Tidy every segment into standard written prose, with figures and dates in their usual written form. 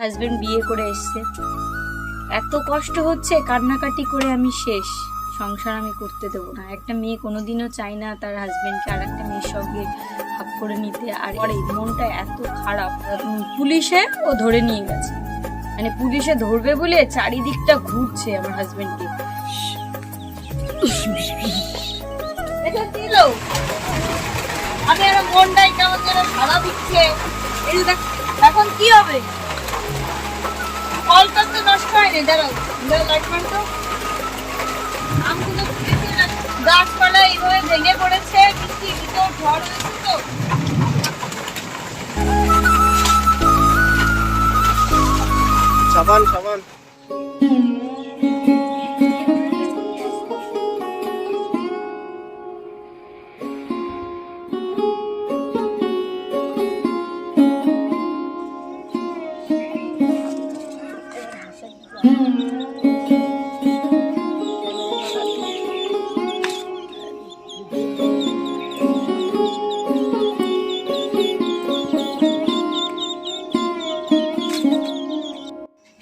Husband বিয়ে করে এসছে, এত কষ্ট হচ্ছে, কান্নাকাটি করে আমি শেষ। সংসার আমি করতে দেবো না। একটা মেয়ে কোনোদিনও চায় না তার হাজবেন্ডকে আর একটা মেয়ের সঙ্গে ভাগ করে নিতে। আর পরে মনটা এত খারাপ, পুলিশে ও ধরে নিয়ে গেছে, মানে পুলিশে ধরবে বলে চারিদিকটা ঘুরছে আমার হাজবেন্ডকে। এটা দিল আমি আর মনটাই কেমন যেন সারা দিচ্ছে। এই যে এখন কি হবে? কলটা তো নষ্ট হয়নি, দাঁড়াও লাইটম্যান তো আমগুলো গাছপালা এইভাবে ভেঙে পড়েছে, বৃষ্টি তো ঝড় হয়েছে তো। সাবান সাবান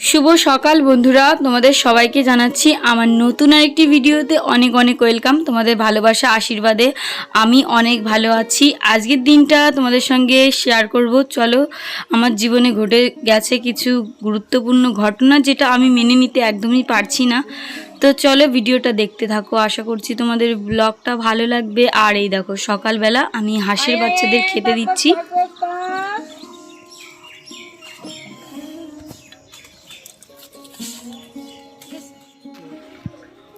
শুভ সকাল বন্ধুরা, তোমাদের সবাইকে জানাচ্ছি আমার নতুন আরেকটি ভিডিওতে অনেক অনেক ওয়েলকাম। তোমাদের ভালোবাসা আশীর্বাদে আমি অনেক ভালো আছি। আজকের দিনটা তোমাদের সঙ্গে শেয়ার করব। চলো, আমার জীবনে ঘটে গেছে কিছু গুরুত্বপূর্ণ ঘটনা, যেটা আমি মেনে নিতে একদমই পারছি না। তো চলো ভিডিওটা দেখতে থাকো, আশা করছি তোমাদের ব্লগটা ভালো লাগবে। আর এই দেখো সকালবেলা আমি হাঁসের বাচ্চাদের খেতে দিচ্ছি।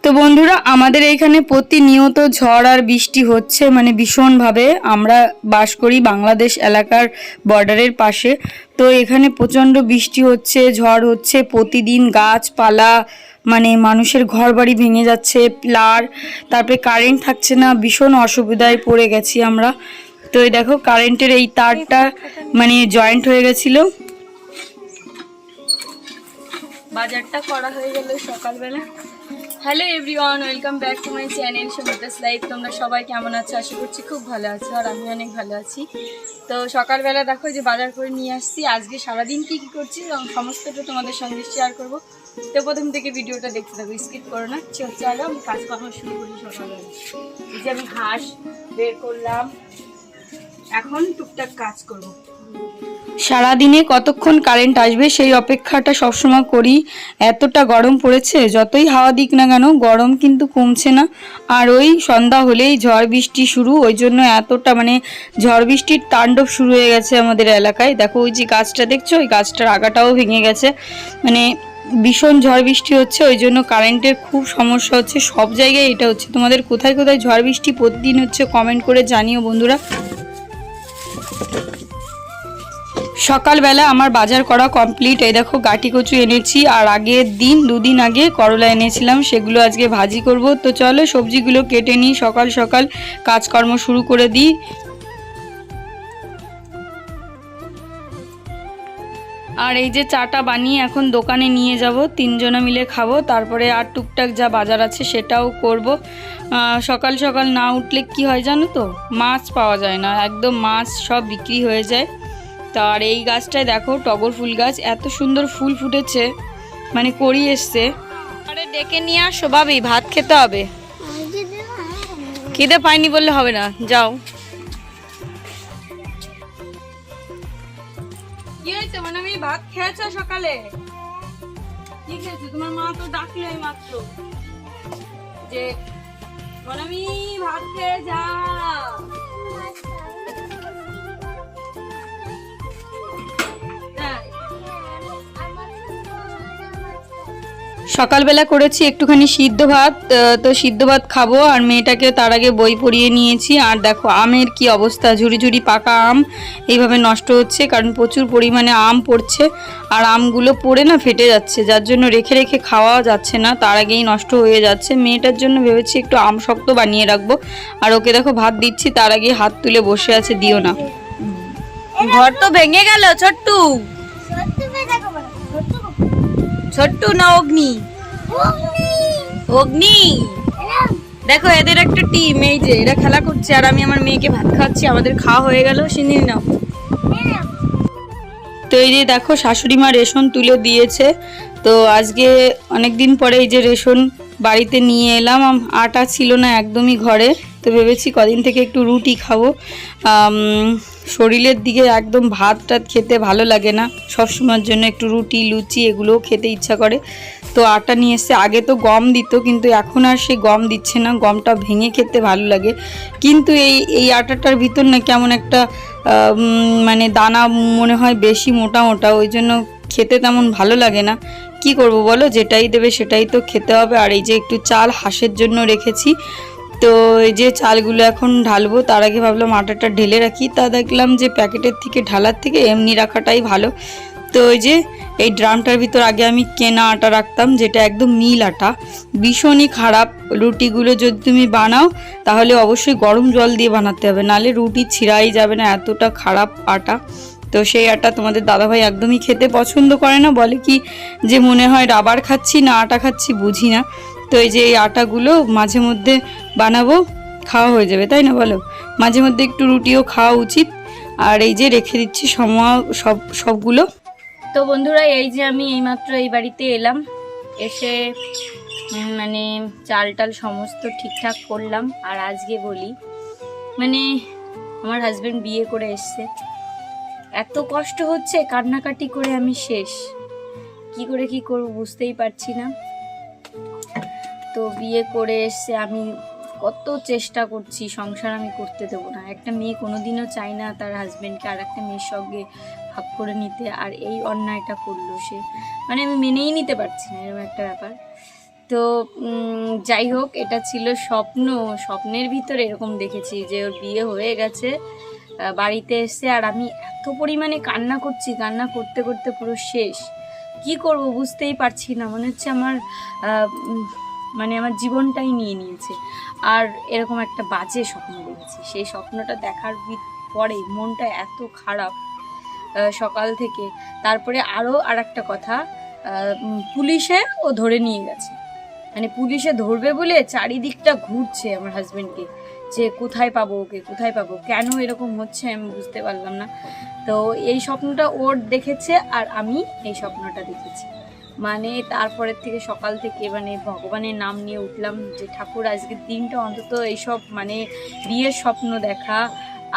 তো বন্ধুরা, আমাদের এইখানে প্রতিনিয়ত ঝড় আর বৃষ্টি হচ্ছে, মানে ভীষণভাবে। আমরা বাস করি বাংলাদেশ এলাকার বর্ডারের পাশে, তো এখানে প্রচণ্ড বৃষ্টি হচ্ছে, ঝড় হচ্ছে প্রতিদিন। গাছপালা মানে মানুষের ঘর বাড়ি ভেঙে যাচ্ছে, প্লার, তারপরে কারেন্ট থাকছে না, ভীষণ অসুবিধায় পড়ে গেছি আমরা। তো এই দেখো কারেন্টের এই তারটা মানে জয়েন্ট হয়ে গেছিলো। বাজারটা করা হয়ে গেল সকালবেলা। Hello everyone, welcome back to my channel Sumita's life. তোমরা সবাই কেমন আছো? আশা করছি খুব ভালো আছো, আর আমি অনেক ভালো আছি। তো সকালবেলা দেখো যে বাজার করে নিয়ে আসছি। আজকে সারাদিন কী কী করছি সমস্তটা তোমাদের সঙ্গে শেয়ার করব। তো প্রথম থেকে ভিডিওটা দেখতে থাকো, স্কিপ করো না। চলো আমি কাজকর্ম শুরু করি সকালবেলা। এই যে আমি হাঁস বের করলাম, এখন টুকটাক কাজ করব। সারাদিনে কতক্ষণ কারেন্ট আসবে সেই অপেক্ষাটা সবসময় করি। এতটা গরম পড়েছে, যতই হাওয়া দিক না কেন গরম কিন্তু কমছে না। আর ওই সন্ধ্যা হলেই ঝড় বৃষ্টি শুরু, ওই জন্য এতটা মানে ঝড় বৃষ্টির তাণ্ডব শুরু হয়ে গেছে আমাদের এলাকায়। দেখো ওই যে গাছটা দেখছো, ওই গাছটার আগাটাও ভেঙে গেছে, মানে ভীষণ ঝড় বৃষ্টি হচ্ছে, ওই জন্য কারেন্টের খুব সমস্যা হচ্ছে। সব জায়গায় এটা হচ্ছে। তোমাদের কোথায় কোথায় ঝড় বৃষ্টি প্রতিদিন হচ্ছে কমেন্ট করে জানিও বন্ধুরা। সকালবেলা আমার বাজার করা কমপ্লিট। এই দেখো গাটি কচু এনেছি, আর আগের দিন দুদিন আগে করলা এনেছিলাম, সেগুলো আজকে ভাজি করব। তো চলো সবজিগুলো কেটে নিই, সকাল সকাল কাজকর্ম শুরু করে দিই। আর এই যে চাটা বানিয়ে এখন দোকানে নিয়ে যাব, তিনজনা মিলে খাবো। তারপরে আর টুকটাক যা বাজার আছে সেটাও করব। সকাল সকাল না উঠলে কি হয় জানো তো, মাছ পাওয়া যায় না, একদম মাছ সব বিক্রি হয়ে যায়। তো আর এই গাছটায় দেখো টগর ফুল গাছ, এত সুন্দর ফুল ফুটেছে, মানে করি এসছে। আরে ডেকে নিয়ে আসো ভাবি, ভাত খেতে হবে। খিদে পাইনি বললে হবে না, যাও। কি হয়েছে মানে আমি ভাত খেয়েছো সকালে? কি খেয়েছো? তোমার মা তো ডাকলো এই মাত্র যে মানে আমি ভাত খেয়ে যা। সকালবেলা করেছি একটুখানি সিদ্ধ ভাত, তো সিদ্ধ ভাত খাবো। আর মেয়েটাকে তার আগে বই পড়িয়ে নিয়েছি। আর দেখো আমের কি অবস্থা, ঝুড়ি ঝুড়ি পাকা আম এইভাবে নষ্ট হচ্ছে, কারণ প্রচুর পরিমাণে আম পড়ছে। আর আমগুলো পড়ে না ফেটে যাচ্ছে, যার জন্য রেখে রেখে খাওয়া যাচ্ছে না, তার আগেই নষ্ট হয়ে যাচ্ছে। মেয়েটার জন্য ভেবেছি একটু আম শক্ত বানিয়ে রাখবো। আর ওকে দেখো ভাত দিচ্ছি, তার আগে হাত তুলে বসে আছে, দিও না। ঘর তো ভেঙে গেল। ছোট্টু ছোট্টু না অগ্নি? অগ্নি দেখো এদের একটা টিম, এই যে এরা খেলা করছে, আর আমি আমার মেয়েকে ভাত খাওয়াচ্ছি। আমাদের খাওয়া হয়ে গেল, সিন্নি নাও। তো এই যে দেখো শাশুড়ি মা রেশন তুলে দিয়েছে। তো আজকে অনেক দিন পরে এই যে রেশন বাড়িতে নিয়ে এলাম। আটা ছিল না একদমই ঘরে, তো ভেবেছি কদিন থেকে একটু রুটি খাবো। শরীরের দিকে একদম ভাত টাত খেতে ভালো লাগে না, সবসময়ের জন্য একটু রুটি লুচি এগুলোও খেতে ইচ্ছা করে। তো আটা নিয়ে এসছে। আগে তো গম দিত, কিন্তু এখন আর সে গম দিচ্ছে না, গমটা ভেঙে খেতে ভালো লাগে। কিন্তু এই আটাটার ভিতর না কেমন একটা মানে দানা মনে হয় বেশি মোটা মোটা, ওই জন্য খেতে তেমন ভালো লাগে না। কি করব বলো, যেটাই দেবে সেটাই তো খেতে হবে। আর এই যে একটু চাল হাঁসের জন্য রেখেছি, তো এই যে চালগুলো এখন ঢালবো। তার আগে ভাবলাম আটাটা ঢেলে রাখি, তা দেখলাম যে প্যাকেটের থেকে ঢালার থেকে এমনি রাখাটাই ভালো। তো ওই যে এই ড্রামটার ভিতর আগে আমি কেনা আটা রাখতাম, যেটা একদম মিল আটা, ভীষণই খারাপ। রুটিগুলো যদি তুমি বানাও তাহলে অবশ্যই গরম জল দিয়ে বানাতে হবে, নাহলে রুটি ছিঁড়াই যাবে না, এতটা খারাপ আটা। তো সেই আটা তোমাদের দাদাভাই একদমই খেতে পছন্দ করে না, বলে কি যে মনে হয় রাবার খাচ্ছি না আটা খাচ্ছি বুঝি না। তো এই যে এই আটাগুলো মাঝে মধ্যে বানাবো, খাওয়া হয়ে যাবে, তাই না বলো? মাঝে মধ্যে একটু রুটিও খাওয়া উচিত। আর এই যে রেখে দিচ্ছি সবগুলো। তো বন্ধুরা, এই যে আমি এইমাত্র এই বাড়িতে এলাম, এসে মানে চাল টাল সমস্ত ঠিকঠাক করলাম। আর আজকে বলি, মানে আমার হাজবেন্ড বিয়ে করে এসছে, এত কষ্ট হচ্ছে, কান্নাকাটি করে আমি শেষ। কি করে কি করব বুঝতেই পারছি না। তো বিয়ে করে এসছে, আমি কত চেষ্টা করছি সংসার আমি করতে দেবো না। একটা মেয়ে কোনোদিনও চায় না তার হাজবেন্ডকে আর একটা মেয়ের সঙ্গে ভাগ করে নিতে, আর এই অন্যায়টা করলো সে। মানে আমি মেনেই নিতে পারছি না এরকম একটা ব্যাপার। তো যাই হোক, এটা ছিল স্বপ্ন। স্বপ্নের ভিতরে এরকম দেখেছি যে ওর বিয়ে হয়ে গেছে, বাড়িতে এসে, আর আমি এত পরিমাণে কান্না করছি, কান্না করতে করতে পুরো শেষ। কি করব বুঝতেই পারছি না, মনে হচ্ছে আমার মানে আমার জীবনটাই নিয়ে নিয়েছে। আর এরকম একটা বাজে স্বপ্ন দেখেছি, সেই স্বপ্নটা দেখার পরে মনটা এত খারাপ সকাল থেকে। তারপরে আরও আর একটা কথা, পুলিশে ও ধরে নিয়ে গেছে। মানে পুলিশে ধরবে বলে চারিদিকটা ঘুরছে আমার হাজবেন্ডকে, যে কোথায় পাবো ওকে, কোথায় পাবো। কেন এরকম হচ্ছে আমি বুঝতে পারলাম না। তো এই স্বপ্নটা ওর দেখেছে আর আমি এই স্বপ্নটা দেখেছি। মানে তারপরের থেকে সকাল থেকে মানে ভগবানের নাম নিয়ে উঠলাম যে ঠাকুর আজকের দিনটা অন্তত এইসব মানে বিয়ের স্বপ্ন দেখা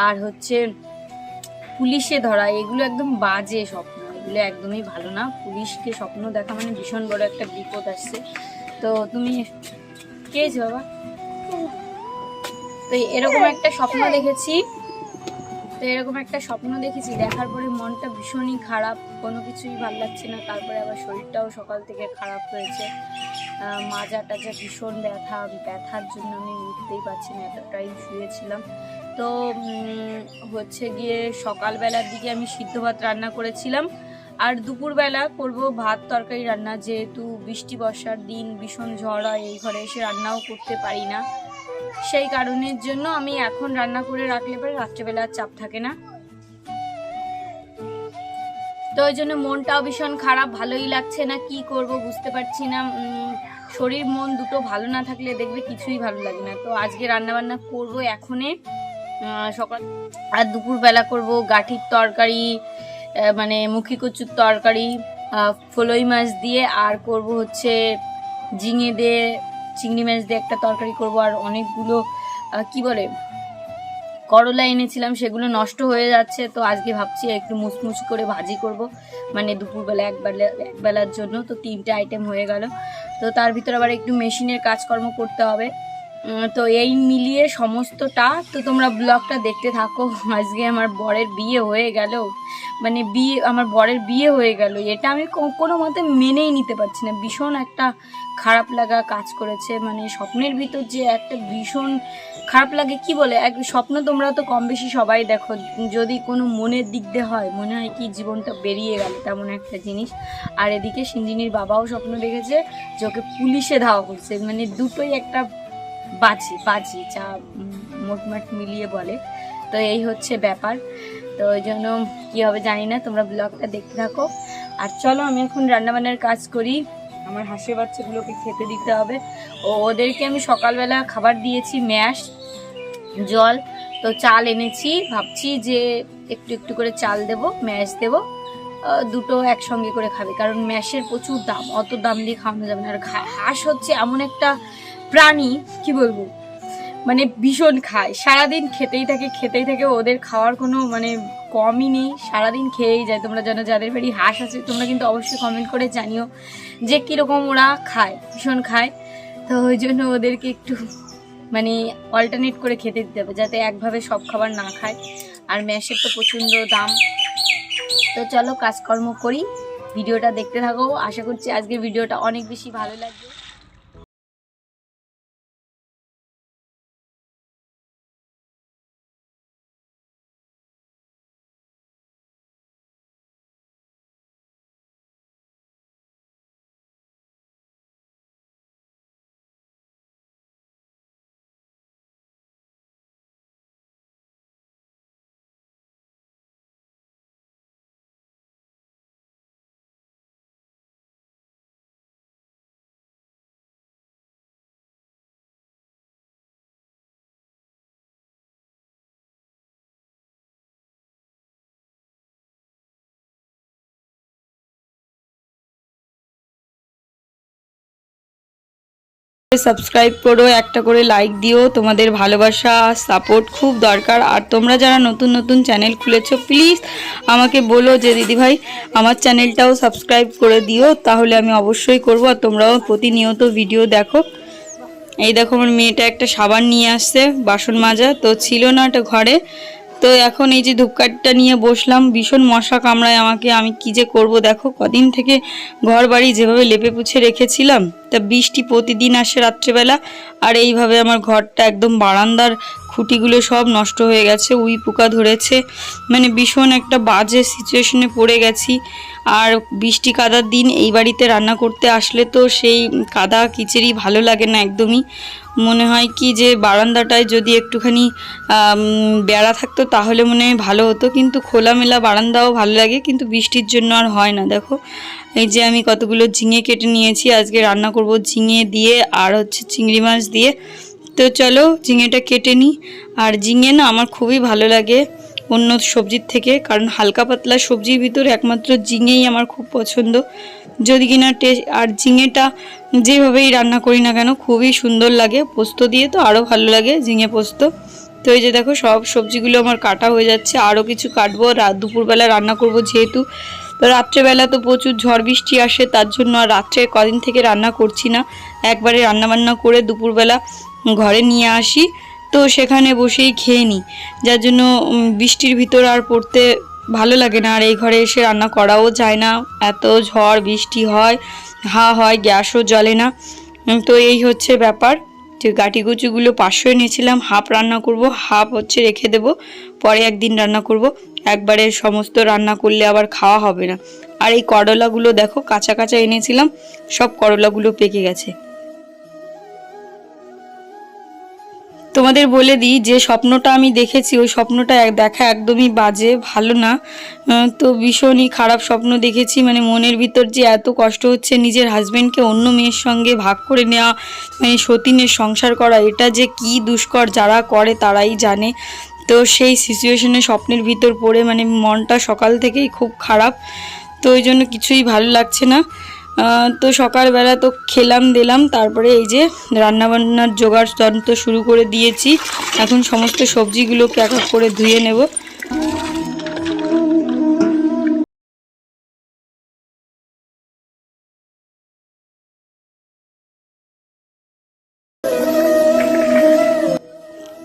আর হচ্ছে পুলিশে ধরা, এগুলো একদম বাজে স্বপ্ন, এগুলো একদমই ভালো না। পুলিশকে স্বপ্ন দেখা মানে ভীষণ বড় একটা বিপদ আসছে। তো তুমি কে বাবা? তো এরকম একটা স্বপ্ন দেখেছি, দেখার পরে মনটা ভীষণই খারাপ, কোনো কিছুই ভালো লাগছে না। তারপরে আবার শরীরটাও সকাল থেকে খারাপ হয়েছে, মাজা টাজা ভীষণ ব্যথার জন্য আমি উঠতেই পারছি না, এতটাই শুয়েছিলাম। তো হচ্ছে গিয়ে সকালবেলার দিকে আমি সিদ্ধ ভাত রান্না করেছিলাম, আর দুপুরবেলা করব ভাত তরকারি রান্না। যেহেতু বৃষ্টি বর্ষার দিন, ভীষণ ঝড় হয়, এই ঘরে এসে রান্নাও করতে পারি না, সেই কারণের জন্য আমি এখন রান্না করে রাখলে পরে রাত্রেবেলা আর চাপ থাকে না। তো ওই জন্য মনটাও ভীষণ খারাপ, ভালোই লাগছে না, কি করব বুঝতে পারছি না। শরীর মন দুটো ভালো না থাকলে দেখবে কিছুই ভালো লাগে না। তো আজকে রান্নাবান্না করব এখনে সকাল, আর দুপুরবেলা করব গাঠির তরকারি, মানে মুখী কচুর তরকারি ফলই মাছ দিয়ে, আর করব হচ্ছে ঝিঙে দিয়ে চিংড়ি মাছ দিয়ে একটা তরকারি করব। আর অনেকগুলো কি বলে করলা এনেছিলাম, সেগুলো নষ্ট হয়ে যাচ্ছে। তো আজকে ভাবছি একটু মুচমুচ করে ভাজি করব, মানে দুপুরবেলা একবেলার জন্য। তো 3টে আইটেম হয়ে গেল। তো তার ভিতরে আবার একটু মেশিনের কাজকর্ম করতে হবে। তো এই মিলিয়ে সমস্তটা, তো তোমরা ব্লগটা দেখতে থাকো। আজকে আমার বরের বিয়ে হয়ে গেল, মানে আমার বরের বিয়ে হয়ে গেল, এটা আমি কোনো মতে মেনেই নিতে পারছি না। ভীষণ একটা খারাপ লাগা কাজ করেছে, মানে স্বপ্নের ভিতর যে একটা ভীষণ খারাপ লাগে, কি বলে এক স্বপ্ন তোমরা তো কম বেশি সবাই দেখো, যদি কোনো মনের দিক দিয়ে হয় মনে হয় কি জীবনটা বেরিয়ে গেল, তেমন একটা জিনিস। আর এদিকে সিঞ্জিনির বাবাও স্বপ্ন দেখেছে যে ওকে পুলিশে ধাওয়া করছে, মানে দুটোই একটা বাজি যা মোটমাট মিলিয়ে বলে। তো এই হচ্ছে ব্যাপার। তো ওই জন্য কী হবে জানি না, তোমরা ব্লগটা দেখতে থাকো। আর চলো আমি এখন রান্নাবান্নার কাজ করি, আমার হাঁসের বাচ্চাগুলোকে খেতে দিতে হবে। ওদেরকে আমি সকালবেলা খাবার দিয়েছি ম্যাশ, জল, তো চাল এনেছি, ভাবছি যে একটু একটু করে চাল দেব, ম্যাশ দেব, দুটো একসঙ্গে করে খাবে, কারণ ম্যাশের প্রচুর দাম, অত দাম দিয়ে খাওয়ানো যাবে না। আর হাঁস হচ্ছে এমন একটা প্রাণী, কি বলবো, মানে ভীষণ খায়, সারাদিন খেতেই থাকে, ওদের খাওয়ার কোনো মানে কমই নেই, সারাদিন খেয়েই যায়। তোমরা জানো যাদের বাড়ি হাঁস আছে তোমরা কিন্তু অবশ্যই কমেন্ট করে জানিও যে কীরকম ওরা খায়, ভীষণ খায়। তো ওই জন্য ওদেরকে একটু মানে অল্টারনেট করে খেতে দিতে হবে, যাতে একভাবে সব খাবার না খায়। আর ম্যাশের তো প্রচণ্ড দাম। তো চলো কাজকর্ম করি, ভিডিওটা দেখতে থাকো, আশা করছি আজকের ভিডিওটা অনেক বেশি ভালো লাগবে। সাবস্ক্রাইব করো, একটা করে লাইক দিও, তোমাদের ভালোবাসা সাপোর্ট খুব দরকার। আর তোমরা যারা নতুন নতুন চ্যানেল খুলেছো প্লিজ আমাকে বলো যে দিদিভাই আমার চ্যানেলটাও সাবস্ক্রাইব করে দিও, তাহলে আমি অবশ্যই করবো। আর তোমরাও প্রতিনিয়ত ভিডিও দেখো। এই দেখো আমার মেয়েটা একটা সাবান নিয়ে আসছে বাসন মাজা, তো ছিল না এটা ঘরে, তো এখন এই যে ধূপকাঠিটা নিয়ে বসলাম, ভীষণ মশা কামড়ায় আমাকে, আমি কি যে করব। দেখো কদিন থেকে ঘর বাড়ি যেভাবে লেপে পুছে রেখেছিলাম, তা বৃষ্টি প্রতিদিন আসে রাত্রেবেলা, আর এইভাবে আমার ঘরটা একদম বারান্দার খুঁটিগুলো সব নষ্ট হয়ে গেছে, উই পোকা ধরেছে, মানে ভীষণ একটা বাজে সিচুয়েশনে পড়ে গেছি। আর বৃষ্টি কাদার দিন এই বাড়িতে রান্না করতে আসলে তো সেই কাদা কিচেরি ভালো লাগে না একদমই। মনে হয় কি যে বারান্দাটায় যদি একটুখানি বেড়া থাকতো তাহলে মনে হয় ভালো হতো, কিন্তু খোলামেলা বারান্দাও ভালো লাগে, কিন্তু বৃষ্টির জন্য আর হয় না। দেখো এই যে আমি কতগুলো ঝিঙে কেটে নিয়েছি, আজকে রান্না করব ঝিঙে দিয়ে আর হচ্ছে চিংড়ি মাছ দিয়ে। তো চলো ঝিঙেটা কেটে নিই। আর ঝিঙে না আমার খুবই ভালো লাগে অন্য সবজির থেকে, কারণ হালকা পাতলা সবজির ভিতরে একমাত্র ঝিঙেই আমার খুব পছন্দ। যদি কিনা আর ঝিঙেটা যেভাবেই রান্না করি না কেন খুবই সুন্দর লাগে, পোস্ত দিয়ে তো আরও ভালো লাগে ঝিঙে পোস্ত। তো এই যে দেখো সব সবজিগুলো আমার কাটা হয়ে যাচ্ছে, আরও কিছু কাটবো, দুপুরবেলা রান্না করব যেহেতু। তো রাত্রেবেলা তো প্রচুর ঝড় বৃষ্টি আসে, তার জন্য আর রাত্রে কদিন থেকে রান্না করছি না, একবারে রান্নাবান্না করে দুপুরবেলা ঘরে নিয়ে আসি, তো সেখানে বসেই খেয়ে নিই, যার জন্য বৃষ্টির ভিতর আর পড়তে ভালো লাগে না। আর এই ঘরে এসে রান্না করাও যায় না, এত ঝড় বৃষ্টি হয়, হয় গ্যাসও জ্বলে না। তো এই হচ্ছে ব্যাপার। যে গাটিগুচুগুলো 500 নিয়েছিলাম, হাফ রান্না করব, হাফ হচ্ছে রেখে দেব, পরে একদিন রান্না করব, একবারে সমস্ত রান্না করলে আবার খাওয়া হবে না। আর এই করলাগুলো দেখো কাঁচা কাঁচা এনেছিলাম, সব করলাগুলো পেকে গেছে। তোমাদের বলে দিই যে স্বপ্নটা আমি দেখেছি, ওই স্বপ্নটা দেখা একদমই বাজে, ভালো না। তো ভীষণই খারাপ স্বপ্ন দেখেছি, মানে মনের ভিতর যে এত কষ্ট হচ্ছে, নিজের হাজব্যান্ডকে অন্য মেয়ের সঙ্গে ভাগ করে নেওয়া, মানে সতীনের সংসার করা, এটা যে কি দুষ্কর, যারা করে তারাই জানে। তো সেই সিচুয়েশনে স্বপ্নের ভিতর পড়ে মানে মনটা সকাল থেকেই খুব খারাপ, তো ওই জন্য কিছুই ভালো লাগছে না। তো সকালবেলা তো খেলাম দিলাম, তারপরে এই যে রান্নাবান্নার জোগাড় যন্ত্র শুরু করে দিয়েছি। এখন সমস্ত সবজিগুলোকে এক এক করে ধুয়ে নেব।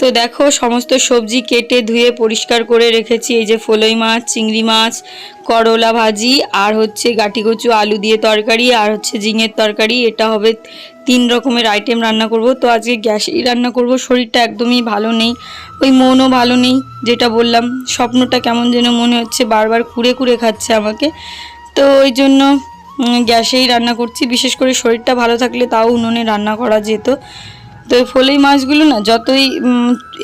তো দেখো সমস্ত সবজি কেটে ধুয়ে পরিষ্কার করে রেখেছি। এই যে ফলই মাছ, চিংড়ি মাছ, করলা ভাজি, আর হচ্ছে গাটিকচু আলু দিয়ে তরকারি, আর হচ্ছে ঝিঙের তরকারি। এটা হবে 3 রকমের আইটেম রান্না করব। তো আজকে গ্যাসেই রান্না করব, শরীরটা একদমই ভালো নেই, ওই মনও ভালো নেই, যেটা বললাম স্বপ্নটা কেমন যেন মনে হচ্ছে, বারবার কুড়ে কুড়ে খাচ্ছে আমাকে, তো ওই জন্য গ্যাসেই রান্না করছি। বিশেষ করে শরীরটা ভালো থাকলে তাও উনুনে রান্না করা যেত। তো ফলই মাছগুলো না যতই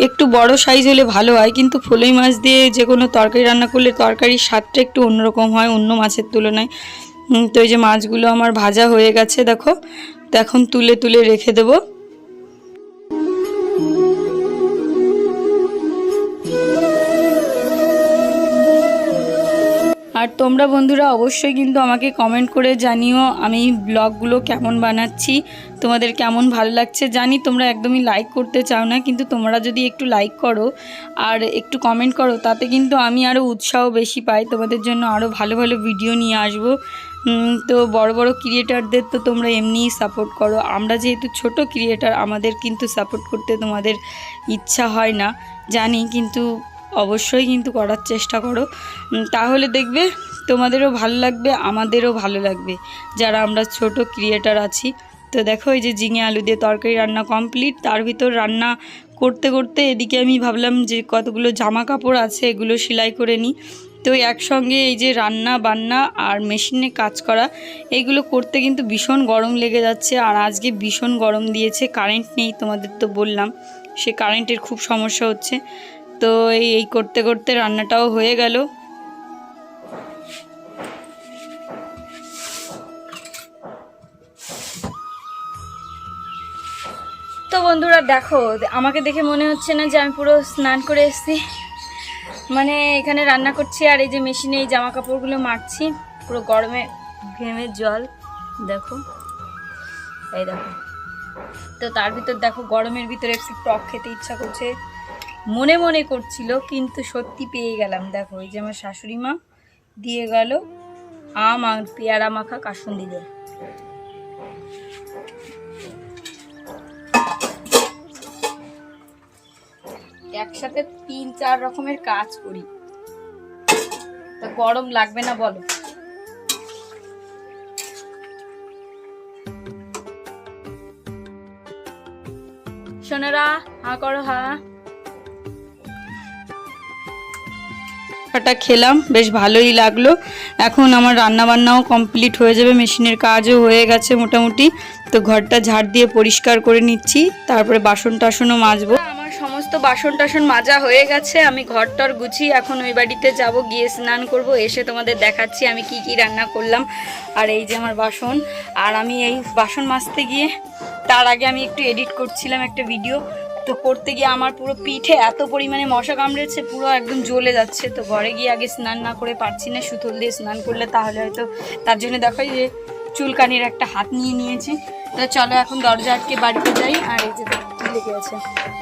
একটু বড় সাইজ হলে ভালো হয়, কিন্তু ফলই মাছ দিয়ে যে কোনো তরকারি রান্না করলে তরকারির স্বাদটা একটু অন্যরকম হয় অন্য মাছের তুলনায়। তো এই যে মাছগুলো আমার ভাজা হয়ে গেছে দেখো, তো এখন তুলে তুলে রেখে দেবো। আর আর তোমরা বন্ধুরা অবশ্যই কিন্তু আমাকে কমেন্ট করে জানিও আমি ব্লগগুলো কেমন বানাচ্ছি, তোমাদের কেমন ভালো লাগছে। জানি তোমরা একদমই লাইক করতে চাও না, কিন্তু তোমরা যদি একটু লাইক করো আর একটু কমেন্ট করো তাতে কিন্তু আমি আরও উৎসাহ বেশি পাই, তোমাদের জন্য আরও ভালো ভালো ভিডিও নিয়ে আসবো। তো বড় বড় ক্রিয়েটারদের তো তোমরা এমনিই সাপোর্ট করো, আমরা যেহেতু ছোট ক্রিয়েটার আমাদের কিন্তু সাপোর্ট করতে তোমাদের ইচ্ছা হয় না জানি, কিন্তু অবশ্যই কিন্তু করার চেষ্টা করো, তাহলে দেখবে তোমাদেরও ভালো লাগবে আমাদেরও ভালো লাগবে যারা আমরা ছোট ক্রিয়েটার আছি। তো দেখো এই যে ঝিঙে আলু দিয়ে তরকারি রান্না কমপ্লিট। তার ভিতর রান্না করতে করতে এদিকে আমি ভাবলাম যে কতগুলো জামা কাপড় আছে এগুলো সেলাই করে নিই। তো একসঙ্গে এই যে রান্না বান্না আর মেশিনে কাজ করা এইগুলো করতে কিন্তু ভীষণ গরম লেগে যাচ্ছে। আর আজকে ভীষণ গরম দিয়েছে, কারেন্ট নেই, তোমাদের তো বললাম সে কারেন্টের খুব সমস্যা হচ্ছে। তো এই করতে করতে রান্নাটাও হয়ে গেল। তো বন্ধুরা দেখো, আমাকে দেখে মনে হচ্ছে না যে আমি পুরো স্নান করে এসেছি, মানে এখানে রান্না করছি আর এই যে মেশিনে এই জামা কাপড়গুলো মারছি, পুরো গরমে ঘেমে জল দেখো, এই দেখো। তো তার ভিতর দেখো গরমের ভিতরে একটু টক খেতে ইচ্ছা করছে, মনে মনে করছিল, কিন্তু সত্যি পেয়ে গেলাম। দেখো এই যে আমার শাশুড়ি মা দিয়ে গেল আম আর পেয়ারা মাখা কাসুন্দি দিয়ে। একসাথে 3-4 রকমের কাজ করি, তা গরম লাগবে না বলো? সোনারা হা করো, হা। খেলাম, বেশ ভালোই লাগলো। এখন আমার রান্না বান্নাও কমপ্লিট হয়ে যাবে, মেশিনের কাজও হয়ে গেছে মোটামুটি। তো ঘরটা ঝাড় দিয়ে পরিষ্কার করে নিচ্ছি, তারপরে বাসন টাসনও মাজবো। আমার সমস্ত বাসন টাসন মাজা হয়ে গেছে, আমি ঘরটার গুছিয়ে এখন ওই বাড়িতে যাব, গিয়ে স্নান করব, এসে তোমাদের দেখাচ্ছি আমি কি কি রান্না করলাম। আর এই যে আমার বাসন, আর আমি এই বাসন মাজতে গিয়ে তার আগে আমি একটু এডিট করছিলাম একটা ভিডিও, তো করতে গিয়ে আমার পুরো পিঠে এত পরিমাণে মশা কামড়েছে, পুরো একদম জ্বলে যাচ্ছে। তো ঘরে গিয়ে আগে স্নান না করে পারছি না, সুতোল দিয়ে স্নান করলে তাহলে হয়তো, তার জন্য দেখো যে চুলকানির একটা হাত নিয়ে নিয়েছি। তো চলো এখন দরজা আটকে বাড়িতে যাই। আর এই যে কি লেগে আছে,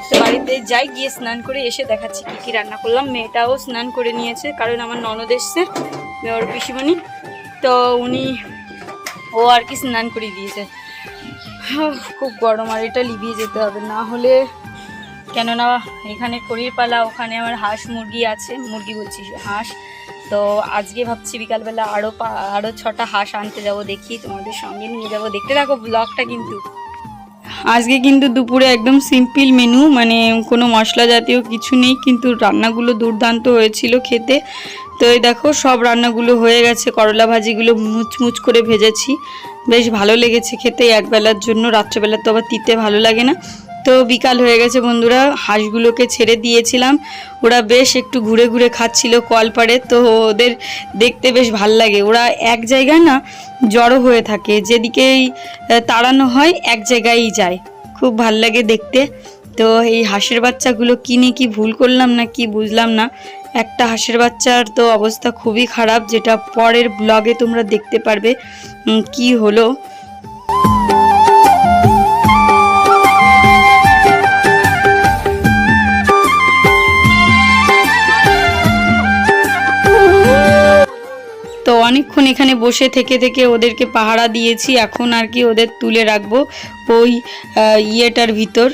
তো বাড়িতে যাই, গিয়ে স্নান করে এসে দেখাচ্ছি কি কি রান্না করলাম। মেয়েটাও স্নান করে নিয়েছে, কারণ আমার ননদ এসছে, ওর পিসিমণি, তো ও আর কি স্নান করে দিয়েছে। খুব গরম, আর এটা লিভিয়ে যেতে হবে, না হলে, কেননা এখানে করির পালা, ওখানে আমার হাঁস মুরগি আছে, মুরগি বলছি হাঁস। তো আজকে ভাবছি বিকালবেলা আরও 6টা হাঁস আনতে যাব, দেখি তোমাদের সঙ্গে নিয়ে যাব, দেখতে থাকো ব্লগটা। কিন্তু আজকে কিন্তু দুপুরে একদম সিম্পল মেনু, মানে কোনো মশলা জাতীয় কিছু নেই, কিন্তু রান্নাগুলো দুর্দান্ত হয়েছিল খেতে। তো এই দেখো সব রান্নাগুলো হয়ে গেছে, করলা ভাজিগুলো মুচমুচ করে ভেজেছি, বেশ ভালো লেগেছে খেতে একবেলার জন্য, রাত্রেবেলা তো আবার তিতে ভালো লাগে না। তো বিকাল হয়ে গেছে বন্ধুরা, হাঁসগুলোকে ছেড়ে দিয়েছিলাম, ওরা বেশ একটু ঘুরে ঘুরে খাচ্ছিল কলপাড়ে। তো ওদের দেখতে বেশ ভাল লাগে, ওরা এক জায়গায় না জড়ো হয়ে থাকে, যেদিকেই তাড়ানো হয় এক জায়গায়ই যায়, খুব ভাল লাগে দেখতে। তো এই হাঁসের বাচ্চাগুলো কিনে কি ভুল করলাম না কি বুঝলাম না, একটা হাঁসের বাচ্চার তো অবস্থা খুবই খারাপ, যেটা পরের ব্লগে তোমরা দেখতে পারবে কি হলো। তো অনেকক্ষণ এখানে বসে থেকে থেকে ওদেরকে পাহারা দিয়েছি, এখন আর কি ওদের তুলে রাখবো ওই ইয়েটার ভিতর,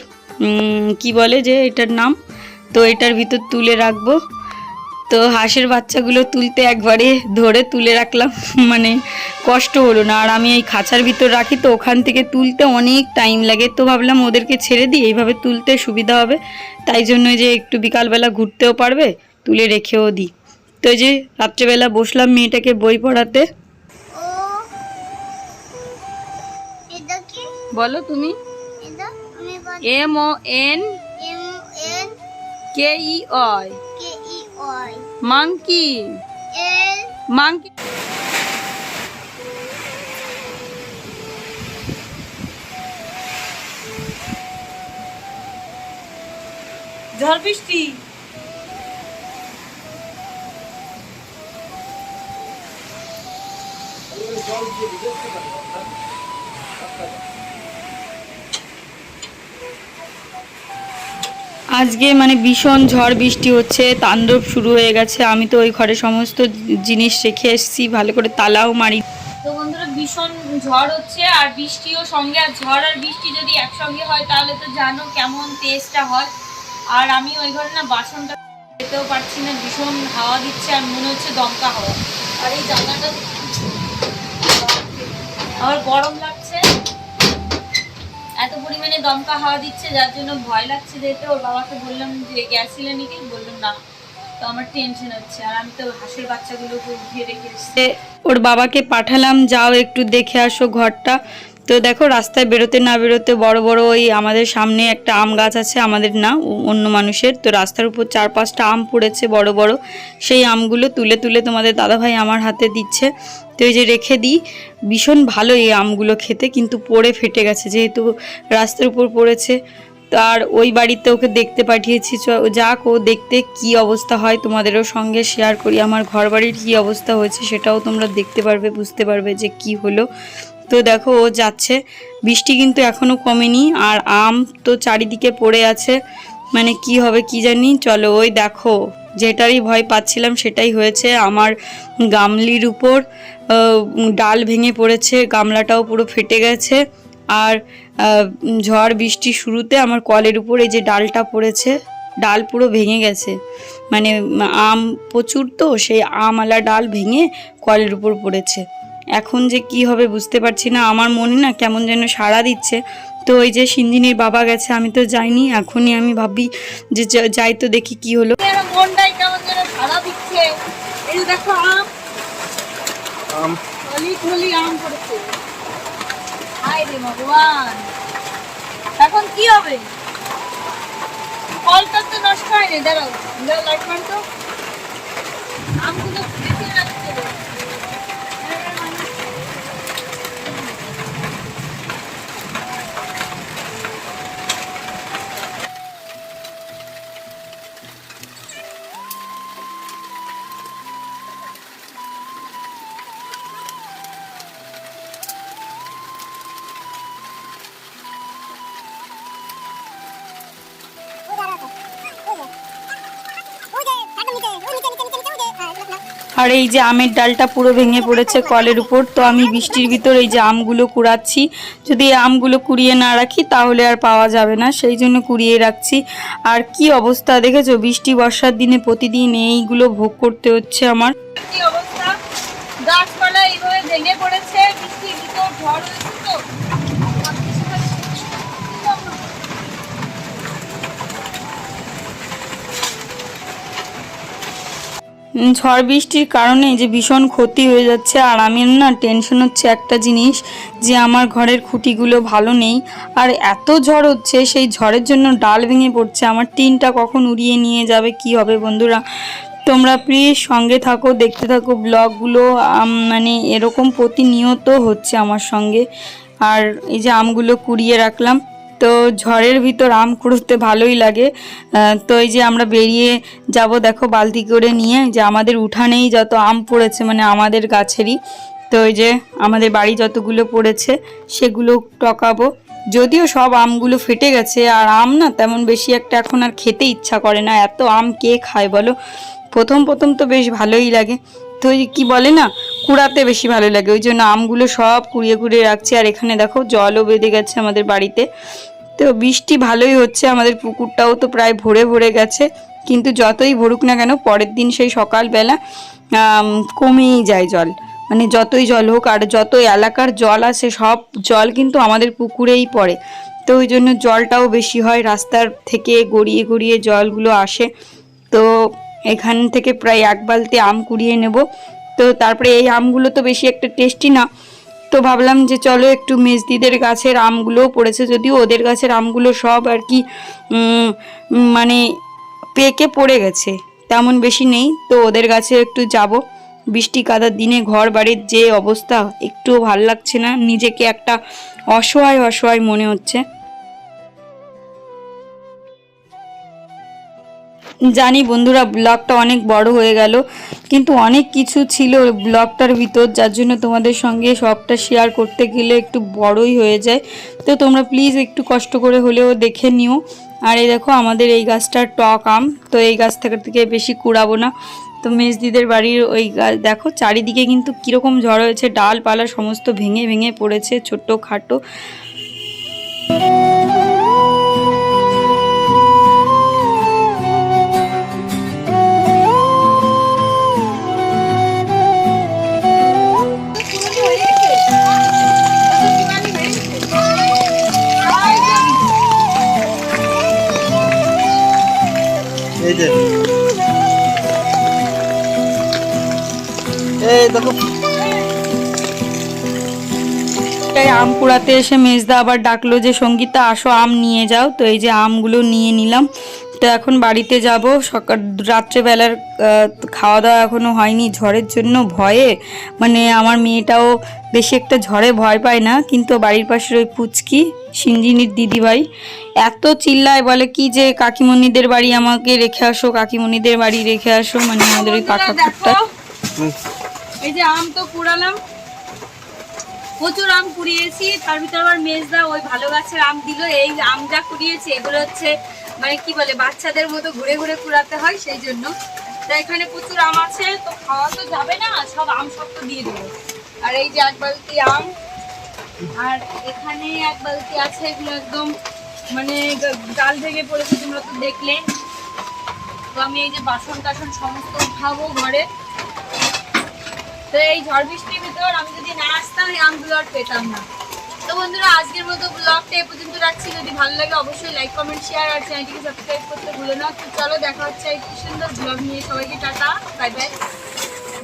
কি বলে যে এটার নাম, তো এটার ভিতর তুলে রাখবো। তো হাঁসের বাচ্চাগুলো তুলতে একবারে ধরে তুলে রাখলাম, মানে কষ্ট হলো না। আর আমি এই খাঁচার ভিতর রাখি, তো ওখান থেকে তুলতে অনেক টাইম লাগে, তো ভাবলাম ওদেরকে ছেড়ে দিই, এইভাবে তুলতে সুবিধা হবে, তাই জন্য যে একটু বিকালবেলা ঘুরতেও পারবে, তুলে রেখেও দিই। তো এই যে রাত্রেবেলা বসলাম মেয়েটাকে বই পড়াতে। বলো তুমি। MONKEY monkey. মাংকি ঝড় বৃষ্টি। আজকে মানে ভীষণ ঝড় বৃষ্টি হচ্ছে, তাণ্ডব শুরু হয়ে গেছে। আমি তো ওই ঘরে সমস্ত জিনিস রেখে এসেছি, ভালো করে তালাও মারি। তো বন্ধুরা ভীষণ ঝড় হচ্ছে আর বৃষ্টিও সঙ্গে, আর ঝড় আর বৃষ্টি যদি একসঙ্গে হয় তাহলে তো জানো কেমন তেজটা হয়। আর আমি ওই ঘরে না বাসনটা যেতেও পারছি না, ভীষণ হাওয়া দিচ্ছে আর মনে হচ্ছে দমকা হাওয়া। আর এই জানলাটা আবার গরম লাগছে, এত পরিমাণে দমকা হাওয়া দিচ্ছে যার জন্য ভয় লাগছে যেতে। ওর বাবাকে বললাম যে গেছিলে নাকি, বললাম না। তো আমার টেনশন হচ্ছে, আর আমি তো হাঁসের বাচ্চাগুলোকে উঠিয়ে রেখে এসেছি। ওর বাবাকে পাঠালাম, যাও একটু দেখে আসো ঘরটা। তো দেখো রাস্তায় বেরোতে না বেরোতে বড় বড় ওই আমাদের সামনে একটা আম গাছ আছে, আমাদের না অন্য মানুষের। তো রাস্তার উপর 4-5টা আম পড়েছে বড় বড়, সেই আমগুলো তুলে তুলে তোমাদের দাদাভাই আমার হাতে দিচ্ছে। তো এই যে রেখে দিই, ভীষণ ভালো এই আমগুলো খেতে, কিন্তু পড়ে ফেটে গেছে যেহেতু রাস্তার উপর পড়েছে। আর ওই বাড়িতে ওকে দেখতে পাঠিয়েছি, যাক ও দেখতে কি অবস্থা হয় তোমাদেরও সঙ্গে শেয়ার করি। আমার ঘর বাড়ির কী অবস্থা হয়েছে সেটাও তোমরা দেখতে পারবে, বুঝতে পারবে যে কি হলো। তো দেখো ও যাচ্ছে, বৃষ্টি কিন্তু এখনও কমেনি আর আম তো চারিদিকে পড়ে আছে, মানে কি হবে কি জানি। চলো ওই দেখো, যেটারই ভয় পাচ্ছিলাম সেটাই হয়েছে। আমার গামলির উপর ডাল ভেঙে পড়েছে, গামলাটাও পুরো ফেটে গেছে। আর ঝড় বৃষ্টি শুরুতে আমার কলের উপর এই যে ডালটা পড়েছে, ডাল পুরো ভেঙে গেছে। মানে আম প্রচুর, তো সেই আমওয়ালা ডাল ভেঙে কলের উপর পড়েছে। এখন যে কি হবে বুঝতে পারছি না, আমার মনে না কেমন যেন সাড়া দিচ্ছে। তো ওই যে সিঞ্জিনির বাবা গেছে, আমি তো যাইনি, এখনই আমি ভাবি যে যাই তো দেখি কি হলো। মনটাই কেমন যেন সাড়া দিচ্ছে। এই দেখো আম, আম থলি আম পড়েছে। হায় রে ভগবান, এখন কি হবে? ফলটা তো নষ্ট হয়নি, দাঁড়াও লাইট মার তো, আমগুলো বেঁচে রাখতে হবে। আর এই যে আমের ডালটা পুরো ভেঙে পড়েছে কলের উপর। তো আমি বৃষ্টির ভিতর এই যে আমগুলো কুড়াচ্ছি, যদি এই আমগুলো কুড়িয়ে না রাখি তাহলে আর পাওয়া যাবে না, সেই জন্য কুড়িয়ে রাখছি। আর কি অবস্থা দেখেছো, বৃষ্টি বর্ষার দিনে প্রতিদিন এইগুলো ভোগ করতে হচ্ছে আমার। কি অবস্থা, গাছপালা এইভাবে ভেঙে পড়েছে, বৃষ্টির ভিতর ঝড় হয়েছে তো। ঝড় বৃষ্টির কারণে যে ভীষণ ক্ষতি হয়ে যাচ্ছে। আর আমি না টেনশন হচ্ছে একটা জিনিস, যে আমার ঘরের খুঁটিগুলো ভালো নেই, আর এত ঝড় হচ্ছে, সেই ঝড়ের জন্য ডাল ভেঙে পড়ছে। আমার টিনটা কখন উড়িয়ে নিয়ে যাবে, কি হবে বন্ধুরা তোমরা প্লিজ সঙ্গে থাকো, দেখতে থাকো ব্লগগুলো। মানে এরকম প্রতিনিয়ত হচ্ছে আমার সঙ্গে। আর এই যে আমগুলো কুড়িয়ে রাখলাম, তো ঝড়ের ভিতর আম কুড়োতে ভালোই লাগে। তো এই যে আমরা বেরিয়ে যাব দেখো বালতি করে নিয়ে, যে আমাদের উঠানেই যত আম পড়েছে, মানে আমাদের গাছেরই। তো এই যে আমাদের বাড়ি যতগুলো পড়েছে সেগুলো টকাবো। যদিও সব আমগুলো ফেটে গেছে, আর আম না তেমন বেশি একটা এখন আর খেতে ইচ্ছা করে না, এত আম কে খায় বলো। প্রথম প্রথম তো বেশ ভালোই লাগে, তো ওই কি বলে না, কুড়াতে বেশি ভালো লাগে, ওই জন্য আমগুলো সব কুড়িয়ে কুড়িয়ে রাখছি। আর এখানে দেখো জলও বেঁধে গেছে আমাদের বাড়িতে। তো বৃষ্টি ভালোই হচ্ছে, আমাদের পুকুরটাও তো প্রায় ভরে ভরে গেছে, কিন্তু যতই ভরুক না কেন পরের দিন সেই সকালবেলা কমেই যায় জল, মানে যতই জল হোক। আর যত এলাকার জল আসে সব জল কিন্তু আমাদের পুকুরেই পড়ে, তো ওই জন্য জলটাও বেশি হয়, রাস্তার থেকে গড়িয়ে গড়িয়ে জলগুলো আসে। তো এখান থেকে প্রায় 1 বালতি আম কুড়িয়ে নেব। তো তারপরে এই আমগুলো তো বেশি একটা টেস্টি না, তো ভাবলাম যে চলো একটু মেজদিদের গাছের আমগুলোও পড়েছে, যদিও ওদের গাছের আমগুলো সব আর কি মানে পেকে পড়ে গেছে, তেমন বেশি নেই। তো ওদের গাছে একটু যাব, বৃষ্টি কাদার দিনে ঘর বাড়ির যে অবস্থা, একটুও ভাল লাগছে না, নিজেকে একটা অসহায় অসহায় মনে হচ্ছে। জানি বন্ধুরা ব্লগটা অনেক বড় হয়ে গেল, কিন্তু অনেক কিছু ছিল ব্লগটার ভিতর, যার জন্য তোমাদের সঙ্গে সবটা শেয়ার করতে গেলে একটু বড়ই হয়ে যায়। তো তোমরা প্লিজ একটু কষ্ট করে হলেও দেখে নিও। আর এই দেখো আমাদের এই গাছটার টক আম, তো এই গাছ থেকে বেশি কুড়াবো না। তো মেজদিদের বাড়ির ওই গাছ দেখো চারিদিকে কিন্তু কীরকম ঝড় হয়েছে, ডালপালা সমস্ত ভেঙে ভেঙে পড়েছে ছোট্ট খাটো। এই যে এই দেখো আম কুড়াতে এসে মেজদা আবার ডাকলো যে সঙ্গীতা আসো আম নিয়ে যাও। তো এই যে আমগুলো নিয়ে নিলাম। তো এখন বাড়িতে যাব। সকাল রাত্রেবেলার খাওয়া দাওয়া এখনও হয়নি ঝড়ের জন্য ভয়ে, মানে আমার মেয়েটাও বেশি একটা ঝড়ে ভয় পায় না, কিন্তু বাড়ির পাশের ওই পুচকি সিঞ্জিনির দিদিভাই এত চিল্লায়, বলে কি যে কাকিমণিদের বাড়ি আমাকে রেখে আসো, কাকিমণিদের বাড়ি রেখে আসো, মানে আমাদের ওই পাকা ঘরটা। এই যে আম তো কুড়ালাম, প্রচুর আম কুড়িয়েছি, তার ভিতরে আবার মেজদা ওই ভালো গাছের আম দিল। এই আম যা কুড়িয়েছি এগুলো হচ্ছে মানে কি বলে বাচ্চাদের মতো ঘুরে ঘুরে কুড়াতে হয়, সেই জন্য। তো এখানে প্রচুর আম আছে, তো খাওয়া তো যাবে না, সব আম সব তো দিয়ে দেবো। আর এই যে এক বালতি আম, আর এখানে এক বালতি আছে, এগুলো একদম মানে ডাল ভেঙে পড়েছে, তোমরা তো দেখলে। তো আমি এই যে বাসন টাসন সমস্ত উঠাবো ঘরে। তো এই ঝড় বৃষ্টির ভিতর আমি যদি না আসতাম এই আমগুলো আর পেতাম না। তো বন্ধুরা আজকের মতো ব্লগটা এ পর্যন্ত রাখছি। যদি ভালো লাগে অবশ্যই লাইক কমেন্ট শেয়ার আর চ্যানেলটিকে সাবস্ক্রাইব করতে ভুলো না। তো চলো দেখা হচ্ছে একটি সুন্দর ব্লগ নিয়ে। সবাইকে টাটা, বাই বাই।